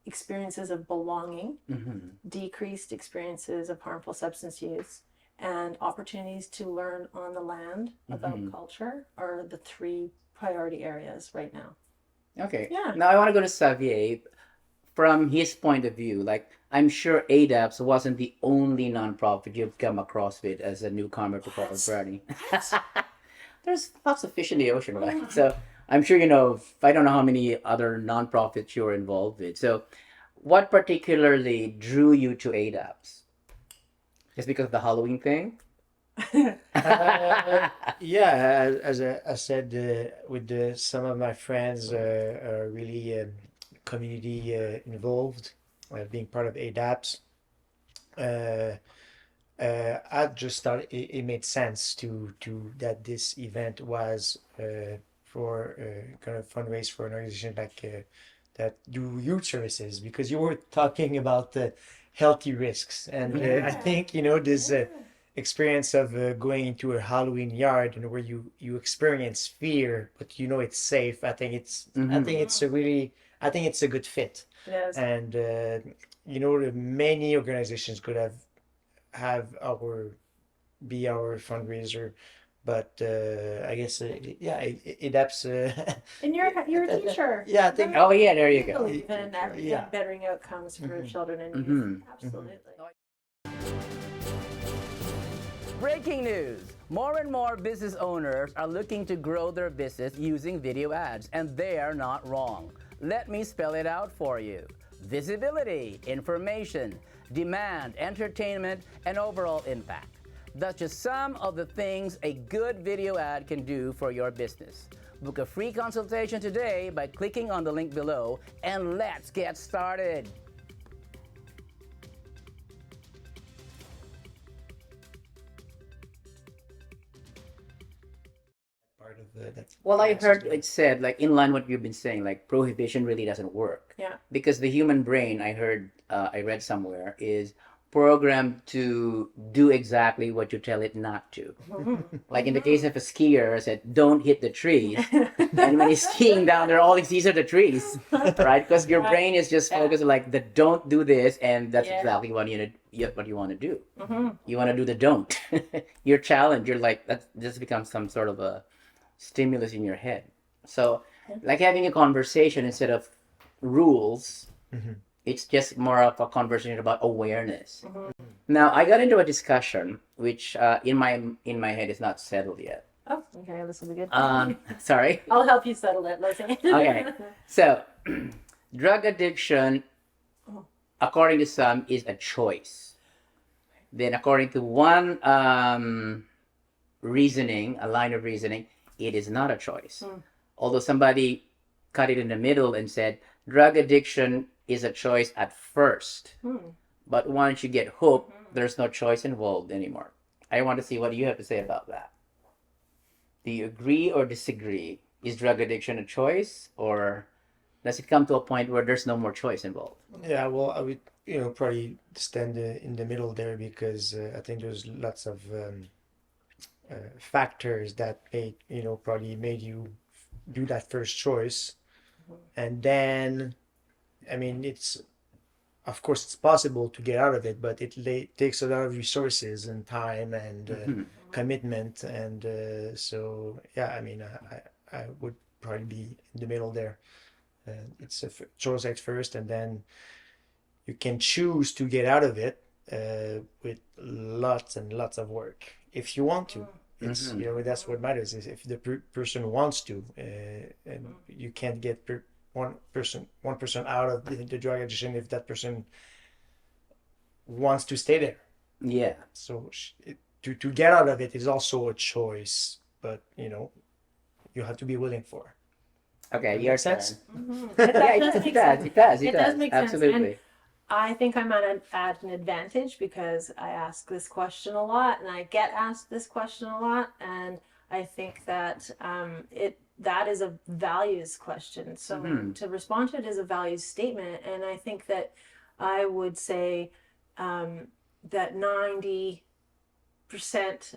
experiences of belonging, decreased experiences of harmful substance use, and opportunities to learn on the land about culture are the 3 priority areas right now. Okay. Yeah. Now I want to go to Xavier. From his point of view, like I'm sure ADAPS wasn't the only nonprofit you've come across with as a newcomer to Port Alberni. There's lots of fish in the ocean, right? So I'm sure you know, I don't know how many other nonprofits you're involved with. So what particularly drew you to ADAPS? Just because of the Halloween thing? Yeah, as I said, with some of my friends are really community involved, being part of A.D.A.P.S. I just thought it made sense to that this event was for kind of fundraise for an organization like that do youth services, because you were talking about healthy risks, and I think this experience of going into a Halloween yard and where you experience fear but it's safe. I think it's I think it's a good fit. Yes. And many organizations could have be our fundraiser, but I guess ADAPS. And you're a teacher. Yeah, I think. Oh yeah, there you I go. believe in Yeah. bettering outcomes for children and youth. Absolutely. Breaking news! More and more business owners are looking to grow their business using video ads, and they are not wrong. Let me spell it out for you. Visibility, information, demand, entertainment, and overall impact. That's just some of the things a good video ad can do for your business. Book a free consultation today by clicking on the link below, and let's get started. Part of that. Well, I heard it said, like, in line what you've been saying, like, prohibition really doesn't work. Yeah. Because the human brain, I read somewhere, is programmed to do exactly what you tell it not to. Like in the case of a skier, I said, don't hit the trees. And when he's skiing down there, all he sees are the trees, right? Because your brain is just focused on, like, the don't do this, and that's exactly what you want to do. You want to do the don't. Your challenge, you're like, that just becomes some sort of a stimulus in your head. So like having a conversation instead of rules, It's just more of a conversation about awareness. Mhm. Now, I got into a discussion which in my head is not settled yet. Oh, okay, this will be good. Sorry. I'll help you settle it, Lizzie. Okay. So, drug addiction, Oh. according to some, is a choice. Then, according to one reasoning, a line of reasoning, it is not a choice. Although somebody cut it in the middle and said drug addiction is a choice at first, but once you get hooked, there's no choice involved anymore. I want to see what you have to say about that. Do you agree or disagree? Is drug addiction a choice, or does it come to a point where there's no more choice involved? Yeah, well, I would, probably stand in the middle there because I think there's lots of factors that probably made you do that first choice. And then, I mean, of course, it's possible to get out of it, but it takes a lot of resources and time and commitment. And so, yeah, I mean, I would probably be in the middle there. It's a choice at first, and then you can choose to get out of it with lots and lots of work if you want to. It's that's what matters is if the person wants to, and you can't get one person out of the drug addiction if that person wants to stay there. Yeah. So to get out of it is also a choice, but you have to be willing for. Okay, your sense? sense. It Yeah, does it make does. sense. It does. It does make sense. Absolutely. I think I'm at an advantage because I ask this question a lot and I get asked this question a lot, and I think that that is a values question. So to respond to it is a values statement, and I think that I would say that 90%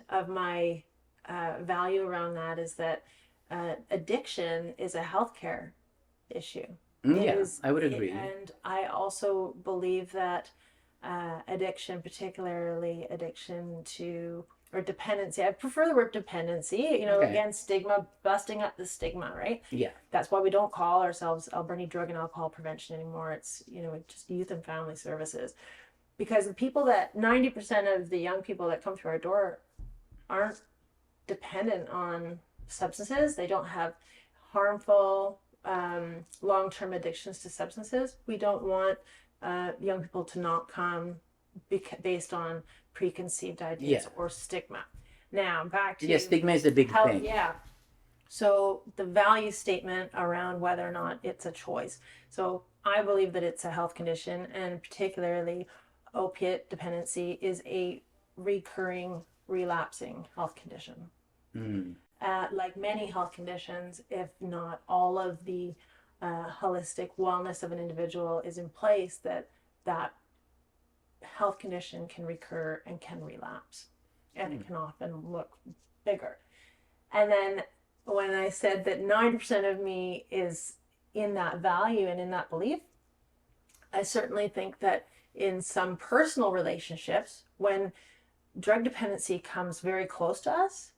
of my value around that is that addiction is a healthcare issue. Yeah, I would agree. And I also believe that addiction, particularly addiction to or dependency, I prefer the word dependency, Okay. again, stigma, busting up the stigma, right? Yeah. That's why we don't call ourselves Alberni Drug and Alcohol Prevention anymore. It's, just Youth and Family Services. Because the people that 90% of the young people that come through our door aren't dependent on substances. They don't have harmful long-term addictions to substances. We don't want young people to not come based on preconceived ideas or stigma. Now back to stigma is a big thing. Yeah. So the value statement around whether or not it's a choice. So I believe that it's a health condition, and particularly opiate dependency is a recurring, relapsing health condition. Like many health conditions, if not all of the holistic wellness of an individual is in place, that health condition can recur and can relapse, and it can often look bigger. And then when I said that 9% of me is in that value and in that belief, I certainly think that in some personal relationships, when drug dependency comes very close to us,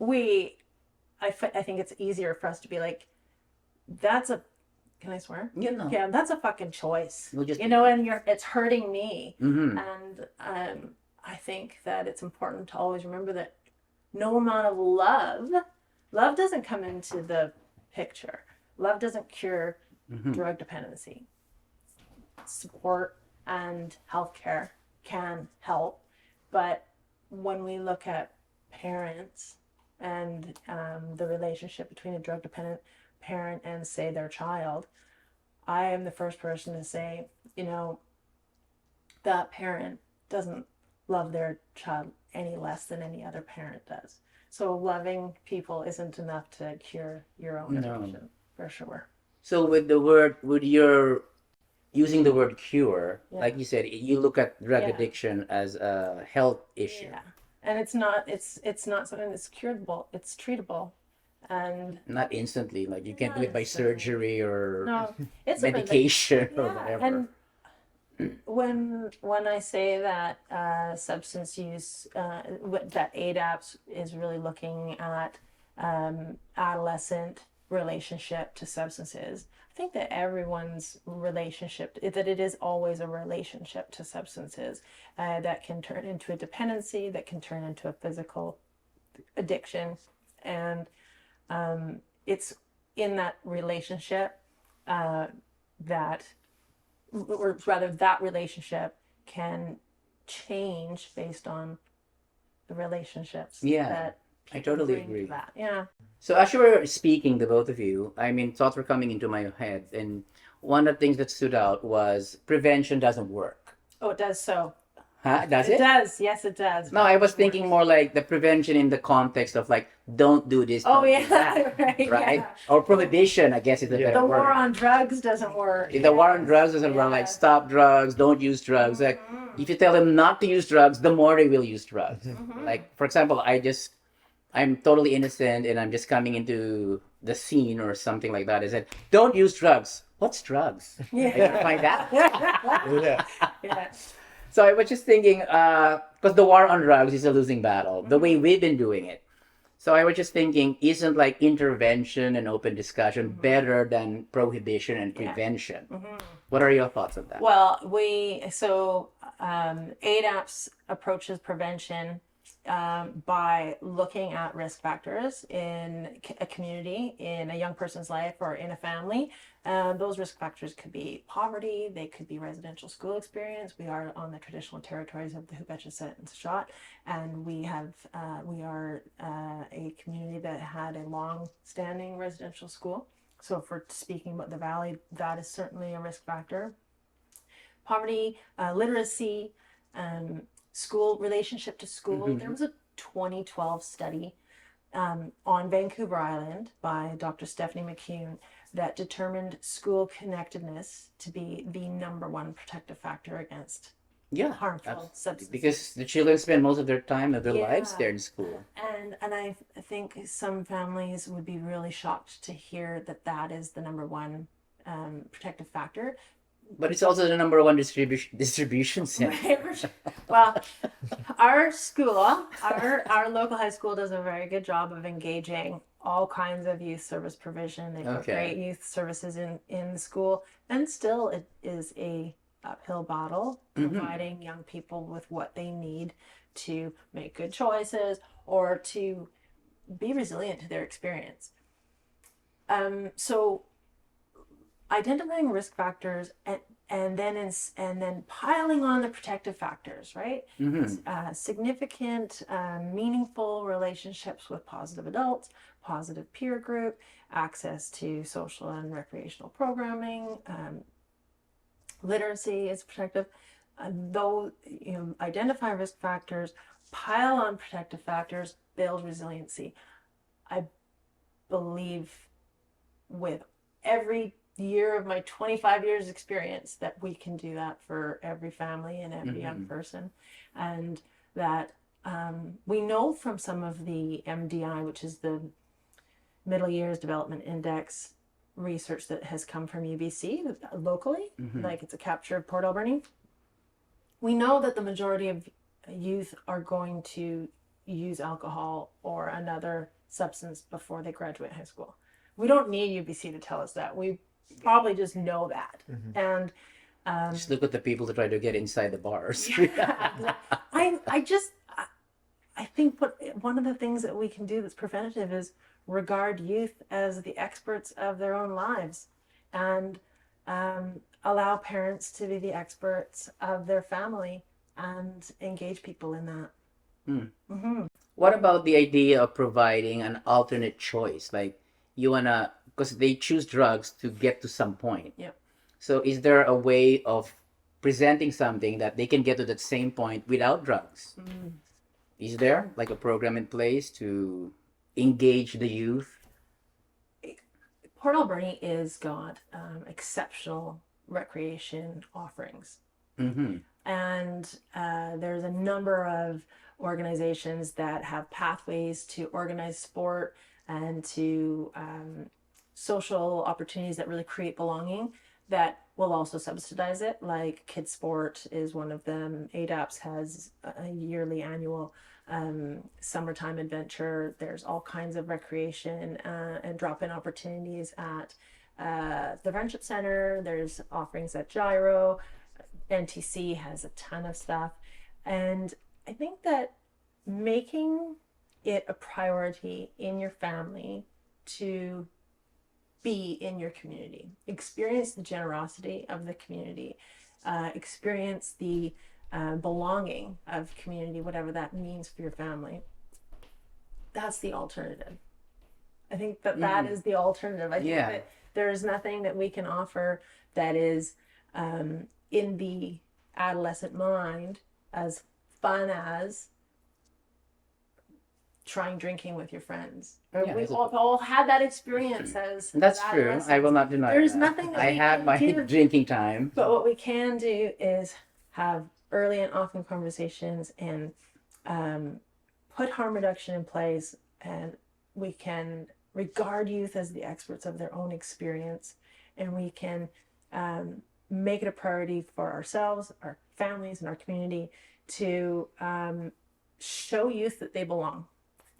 I think it's easier for us to be like, can I swear? Yeah, no. Yeah, that's a fucking choice. We'll just and it's hurting me. And I think that it's important to always remember that no amount of love doesn't come into the picture. Love doesn't cure drug dependency. Support and healthcare can help, but when we look at parents and the relationship between a drug dependent parent and, say, their child, I am the first person to say, that parent doesn't love their child any less than any other parent does. So loving people isn't enough to cure your own addiction, for sure. So with your using the word cure, like you said, you look at drug addiction as a health issue. Yeah. And it's not something that's curable. It's treatable, and not instantly. Like you can't do it by surgery or it's medication or whatever. And when I say that substance use, that A.D.A.P.S is really looking at adolescent relationship to substances. I think that everyone's relationship, that it is always a relationship to substances that can turn into a dependency, that can turn into a physical addiction. And it's in that relationship that, or rather, that relationship can change based on the relationships Yeah, that I people totally bring to agree. that. Yeah. So as you were speaking, the both of you, I mean, thoughts were coming into my head, and one of the things that stood out was prevention doesn't work. Oh, it does so. Huh? Does It it? does. Yes, it does. No, I was It thinking works. more like the prevention in the context of like, don't do this, Oh, don't do yeah. that, Right. right? Yeah. Or prohibition, I guess is a Yeah. better The war word. on drugs doesn't work. The war on Yes. drugs doesn't work. Like, Yes. stop drugs, don't use drugs. Like, Mhm. if you tell them not to use drugs, the more they will use drugs. Mhm. Like, for example, I'm totally innocent and I'm just coming into the scene or something like that. I said, don't use drugs. What's drugs? I gotta find out. Yeah. Yeah. So I was just thinking, because the war on drugs is a losing battle, the way we've been doing it. So I was just thinking, isn't like intervention and open discussion better than prohibition and Yeah. prevention? Mhm. What are your thoughts on that? Well, ADAPS approaches prevention by looking at risk factors in a community, in a young person's life, or in a family. Those risk factors could be poverty, they could be residential school experience. We are on the traditional territories of the Hubetchesset and Shot, and we are a community that had a long-standing residential school. So, for speaking about the valley, that is certainly a risk factor. Poverty, literacy, school, relationship to school. Mhm. There was a 2012 study on Vancouver Island by Dr. Stephanie McCune that determined school connectedness to be the number one protective factor against Yeah, harmful absolutely. substances. Because the children spend most of their time of their lives Yeah. there in school. And I think some families would be really shocked to hear that that is the number one protective factor. But it's also the number one distribution center. Well, our school, our local high school does a very good job of engaging all kinds of youth service provision. They've got Okay. great youth services in the school, and still it is a uphill battle providing young people with what they need to make good choices or to be resilient to their experience. So identifying risk factors and then piling on the protective factors, right? Significant, meaningful relationships with positive adults, positive peer group, access to social and recreational programming, literacy is protective. Though identify risk factors, pile on protective factors, build resiliency. I believe with every year of my 25 years experience that we can do that for every family and every young person, and that we know from some of the MDI, which is the Middle Years Development Index research that has come from UBC locally, like it's a capture of Port Alberni. We know that the majority of youth are going to use alcohol or another substance before they graduate high school. We don't need UBC to tell us that. We probably just know that. And Just look at the people that try to get inside the bars. I think one of the things that we can do that's preventative is regard youth as the experts of their own lives, and allow parents to be the experts of their family and engage people in that. What about the idea of providing an alternate choice? Like, you wanna, because they choose drugs to get to some point. Yeah. So is there a way of presenting something that they can get to that same point without drugs? Is there like a program in place to engage the youth? Port Alberni is got exceptional recreation offerings. And there's a number of organizations that have pathways to organize sport and to social opportunities that really create belonging. that will also subsidize it. Like Kids Sport is one of them. A.D.A.P.S has a yearly annual summertime adventure. There's all kinds of recreation and drop-in opportunities at the Friendship Center. There's offerings at Gyro. NTC has a ton of stuff. And I think that making it a priority in your family to be in your community, experience the generosity of the community, experience the belonging of community, whatever that means for your family. That's the alternative. I think that that is the alternative. I think that there is nothing that we can offer that is in the adolescent mind as fun as trying drinking with your friends. We've all had that experience as That's true. I will not deny There's that. nothing that I we had can my do. drinking time. But what we can do is have early and often conversations and put harm reduction in place, and we can regard youth as the experts of their own experience, and we can make it a priority for ourselves, our families, and our community to show youth that they belong.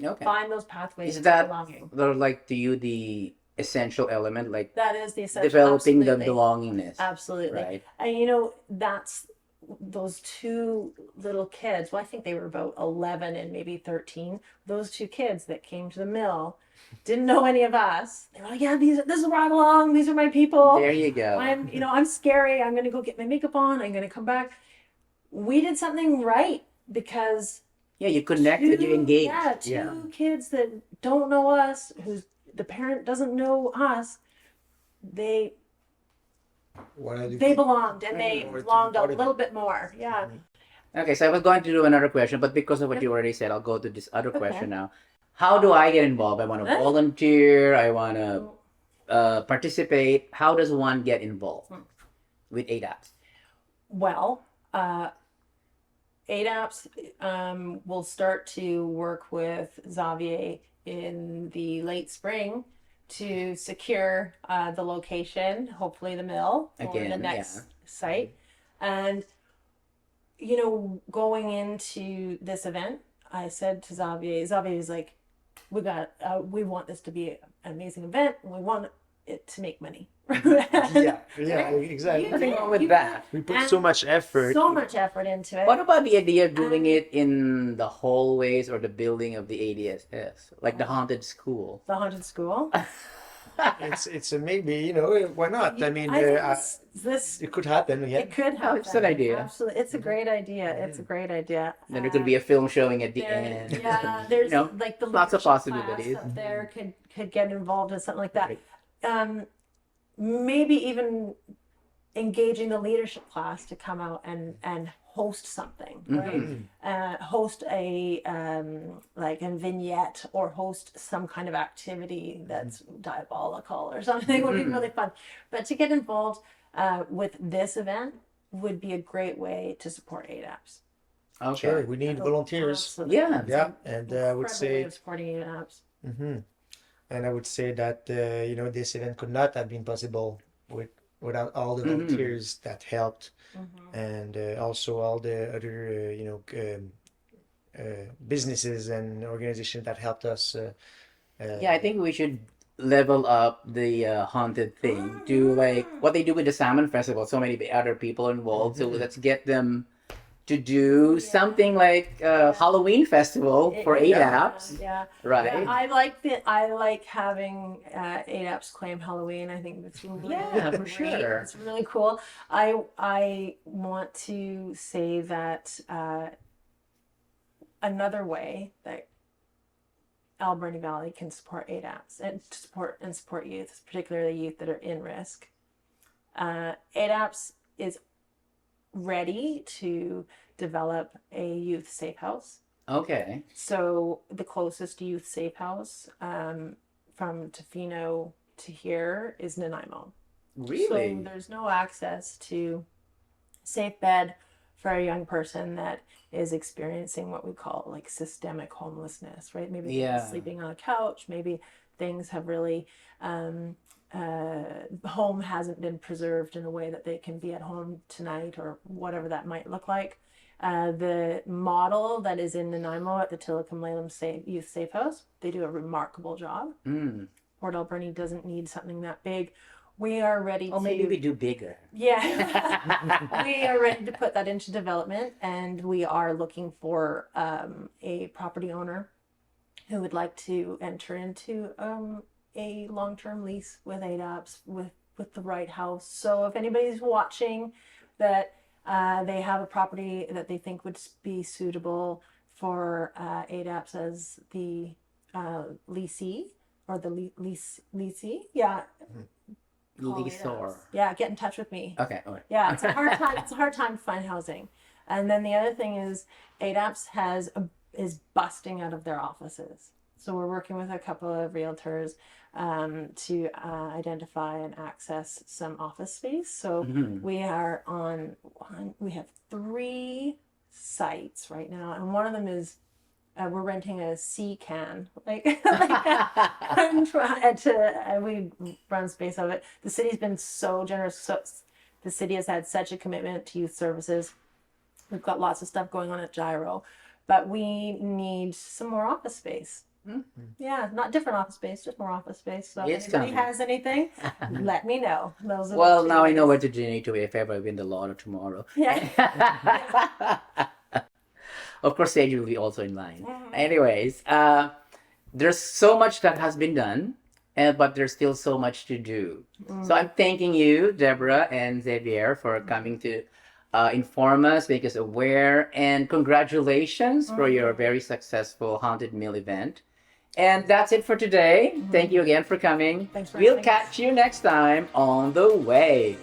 Okay. Find those pathways Is to that belonging. like to you the essential element, like That is the essential. developing Absolutely. the belongingness? Absolutely. Right. And that's those two little kids. Well, I think they were about 11 and maybe 13. Those two kids that came to the mill didn't know any of us. They were like, yeah, this is where I belong. These are my people. There you go. I'm scary. I'm going to go get my makeup on. I'm going to come back. We did something right because you connected, you engaged. Yeah, two kids that don't know us, the parent doesn't know us, they belonged, and they belonged a little bit more. Yeah. Okay, so I was going to do another question, but because of what you already said, I'll go to this other question now. How do I get involved? I want to volunteer. I want to participate. How does one get involved with ADAPS? Well, ADAPS will start to work with Xavier in the late spring to secure the location, hopefully the mill, for the next site. And, going into this event, I said to Xavier's like, we want this to be an amazing event, and we want it to make money. Yeah, exactly. Nothing wrong with that. We put so much effort. Into it. What about the idea of doing it in the hallways or the building of the ADSS, like the haunted school? The haunted school. It's a maybe, why not? I mean, this it could happen. Yeah. It could happen. It's an idea. Absolutely, it's a great idea. It's a great idea. Then there could be a film showing at the end. Yeah, there's like the lots of possibilities. Up there could get involved in something like that. Maybe even engaging the leadership class to come out and host something, right? Host a like a vignette or host some kind of activity that's diabolical or something would be really fun. But to get involved with this event would be a great way to support ADAPS. Okay. Sure, we need volunteers. Absolutely. Yeah. And I would say way of supporting ADAPS. And I would say that this event could not have been possible without all the volunteers that helped, and also all the other businesses and organizations that helped us. I think we should level up the haunted thing to like what they do with the Salmon Festival. So many other people involved. So let's get them to do something like Halloween festival for ADAPS. Yeah. Right. Yeah, I like having ADAPS claim Halloween. I think that's really for great. sure. It's really cool. I want to say that another way that Alberni Valley can support ADAPS and support youth, particularly youth that are in risk. ADAPS is ready to develop a youth safe house. Okay. So the closest youth safe house from Tofino to here is Nanaimo. Really? So there's no access to safe bed for a young person that is experiencing what we call like systemic homelessness, right? Maybe they're sleeping on a couch, maybe things have really home hasn't been preserved in a way that they can be at home tonight or whatever that might look like. The model that is in Nanaimo at the Tilikum-Lalem Youth Safe House, they do a remarkable job. Mm. Port Alberni doesn't need something that big. We are ready Or maybe we do bigger. Yeah, we are ready to put that into development, and we are looking for a property owner who would like to enter into a long-term lease with A.D.A.P.S with the right house. So if anybody's watching that they have a property that they think would be suitable for A.D.A.P.S as the leasee or the leasee, yeah. Leasor. Yeah, get in touch with me. Okay. All right. Yeah, it's a hard time. It's a hard time to find housing. And then the other thing is, A.D.A.P.S is busting out of their offices. So we're working with a couple of realtors to identify and access some office space. So we are we have 3 sites right now, and one of them is we're renting a sea can, I'm trying to. We run space of it. The city's been so generous. So the city has had such a commitment to youth services. We've got lots of stuff going on at Gyro, but we need some more office space. Yeah, not different office space, just more office space. So It's if anybody coming. has anything, let me know. Those are Well, the 2 now I know ways. what to do to if ever I win the lotto tomorrow. Yeah. Of course, Sage will be also in line. Anyways, there's so much that has been done, but there's still so much to do. So I'm thanking you, Debra and Xavier, for coming to inform us, make us aware, and congratulations for your very successful Haunted Mill event. And that's it for today. Thank you again for coming. Thanks for We'll having us. catch you next time on The Wave.